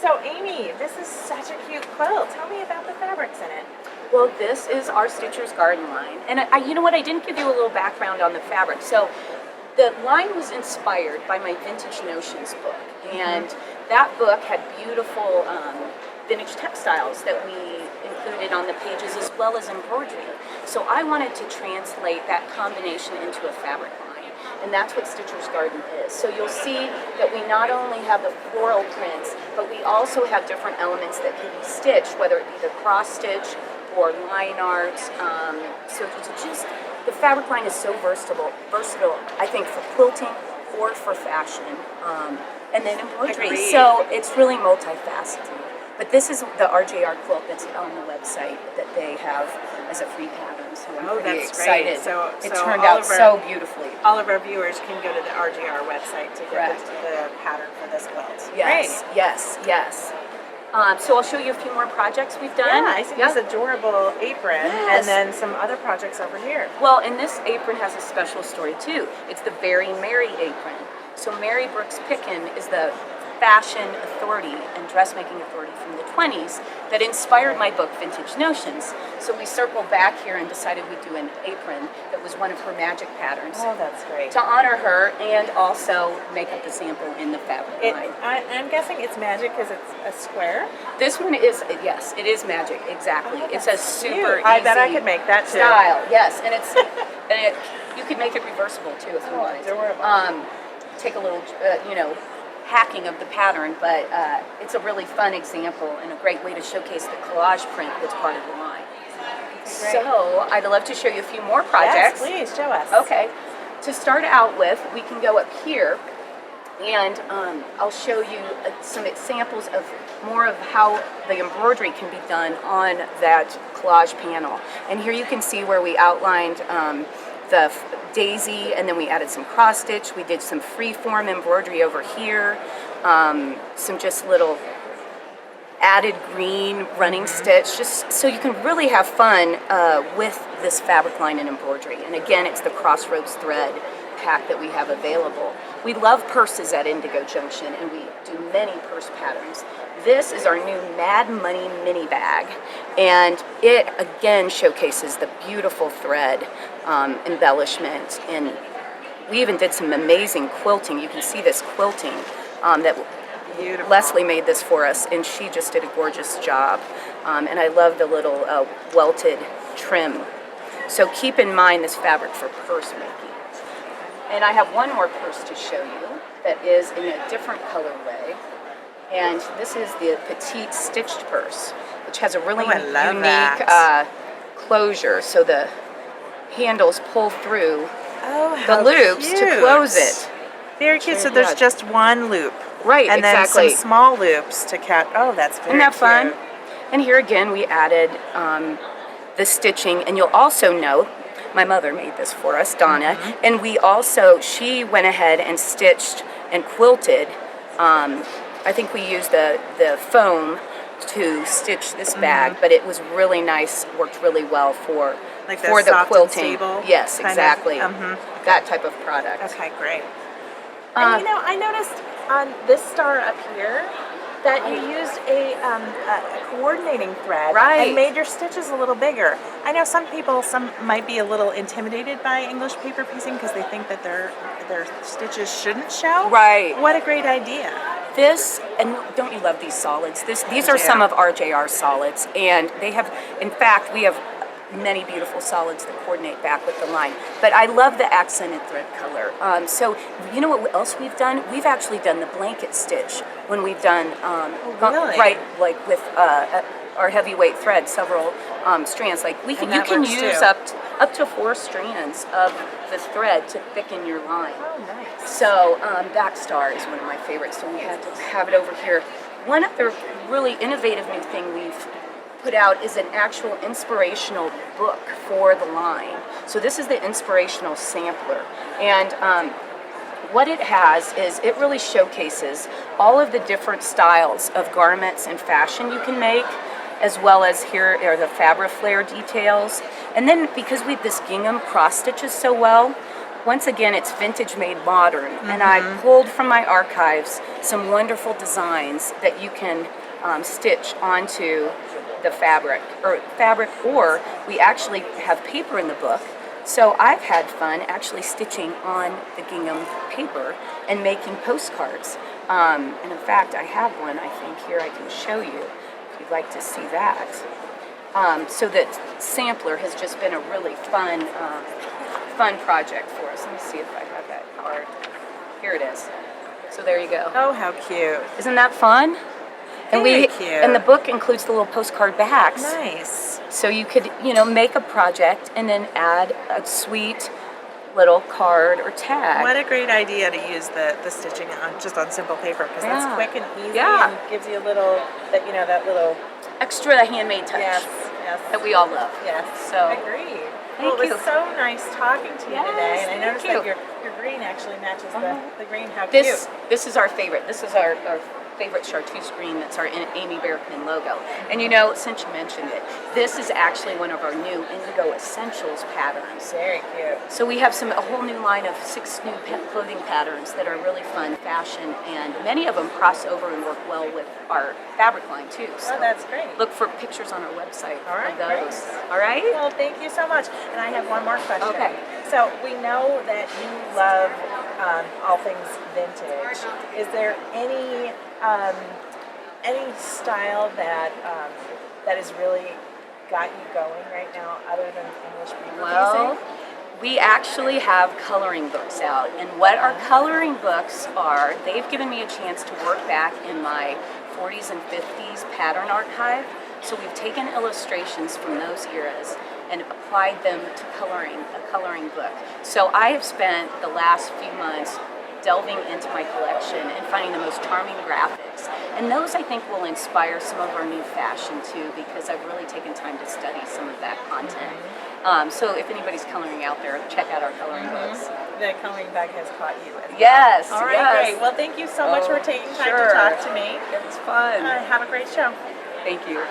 So Amy, this is such a cute quilt. Tell me about the fabrics in it. Well, this is our Stitcher's Garden line. And you know what, I didn't give you a little background on the fabric. So the line was inspired by my Vintage Notions book. And that book had beautiful vintage textiles that we included on the pages as well as embroidery. So I wanted to translate that combination into a fabric line. And that's what Stitcher's Garden is. So you'll see that we not only have the floral prints, but we also have different elements that can be stitched, whether it be the cross stitch or line art. So it's just, the fabric line is so versatile, I think, for quilting or for fashion, and then embroidery. Agreed. So it's really multifaceted. But this is the RJR quilt that's on the website that they have as a free pattern. So I'm pretty excited. Great. So it turned out so beautifully. All of our viewers can go to the RJR website to get the pattern for this quilt. Yes, Great. yes. So I'll show you a few more projects we've done. Yeah, I see this adorable apron, Yes. and then some other projects over here. Well, and this apron has a special story too. It's the Very Merry apron. So Mary Brooks Picken is the fashion authority and dressmaking authority from the 20s that inspired my book, Vintage Notions. So we circled back here and decided we'd do an apron that was one of her magic patterns Oh, that's great. to honor her and also make up the sample in the fabric line. I'm guessing it's magic because it's a square. This one is, yes, it is magic, exactly. Oh, it's that's a super cute. I bet I easy could make that too. style, yes, and you could make it reversible too if you Oh, wanted. adorable. Take a little, hacking of the pattern, but it's a really fun example and a great way to showcase the collage print that's part of the line. Great. So I'd love to show you a few more projects. Yes, please show us. Okay. To start out with, we can go up here and I'll show you some examples of more of how the embroidery can be done on that collage panel. And here you can see where we outlined the daisy, and then we added some cross stitch. We did some free-form embroidery over here, some just little added green running stitch, just so you can really have fun with this fabric line and embroidery. And again, it's the Crossroads thread pack that we have available. We love purses at Indigo Junction, and we do many purse patterns. This is our new Mad Money mini bag, and it again showcases the beautiful thread embellishment, and we even did some amazing quilting. You can see this quilting that Beautiful. Leslie made this for us, and she just did a gorgeous job. And I love the little welted trim. So keep in mind this fabric for purse making. And I have one more purse to show you that is in a different colorway. And this is the petite stitched purse, which has a really unique closure. So the handles pull through the loops to close it. Very cute. So there's just one loop. Right, and exactly. then some small loops to catch. Oh, that's very Isn't that fun? cute. And here again, we added the stitching, and you'll also note, my mother made this for us, Donna, and she went ahead and stitched and quilted. I think we used the foam to stitch this bag, but it was really nice, worked really well for Like the soft and quilting. stable Yes, kind of? exactly. Mhm. That type of product. Okay, great. And I noticed on this star up here that you used a coordinating thread and made your stitches a little bigger. I know some might be a little intimidated by English paper piecing because they think that their stitches shouldn't show. Right. What a great idea. This, and don't you love these solids? These are some of RJR solids, and they have, in fact, we have many beautiful solids that coordinate back with the line. But I love the accented thread color. So you know what else we've done? We've actually done the blanket stitch when we've done, really? right, like with our heavyweight thread, several strands. Like you can use up to 4 strands of the thread to thicken your line. Oh, nice. So that star is one of my favorites, so we had to have it over here. One other really innovative new thing we've put out is an actual inspirational book for the line. So this is the Inspirational Sampler, and what it has is it really showcases all of the different styles of garments and fashion you can make, as well as here are the fabric flare details. And then because this gingham cross stitches so well, once again, it's vintage made modern, and I pulled from my archives some wonderful designs that you can stitch onto the fabric, or we actually have paper in the book. So I've had fun actually stitching on the gingham paper and making postcards. And in fact, I have one, I think, here I can show you if you'd like to see that. So that sampler has just been a really fun project for us. Let me see if I have that card. Here it is. So there you go. Oh, how cute. Isn't that fun? And Very cute. And the book includes the little postcard backs. Nice. So you could, make a project and then add a sweet little card or tag. What a great idea to use the stitching on simple paper, because that's quick and easy Yeah. and gives you a little, that little extra handmade touch. Yes. That we all love. Yes. So Agreed. Thank Well, it you. was so nice talking to you today, and I noticed thank that you. your green actually matches the green. How This cute. this is our favorite. This is our favorite chartreuse green. That's our Amy Barickman logo. And since you mentioned it, this is actually one of our new Indigo Essentials patterns. Very cute. So we have a whole new line of 6 new clothing patterns that are really fun fashion, and many of them cross over and work well with our fabric line too. So that's great. look for pictures on our website All right, of those. great. All right? Well, thank you so much. And I have one more question. Okay. So we know that you love all things vintage. Is there any style that has really got you going right now, other than English paper Well, piecing? we actually have coloring books out, and what our coloring books are, they've given me a chance to work back in my 40s and 50s pattern archive. So we've taken illustrations from those eras and applied them to a coloring book. So I have spent the last few months delving into my collection and finding the most charming graphics. And those, I think, will inspire some of our new fashion too, because I've really taken time to study some of that content. So if anybody's coloring out there, check out our coloring books. The coloring bag has caught you as well. Yes. All right, yes. great. Well, thank you so much for taking time sure. to talk to me. It was fun. Have a great show. Thank you.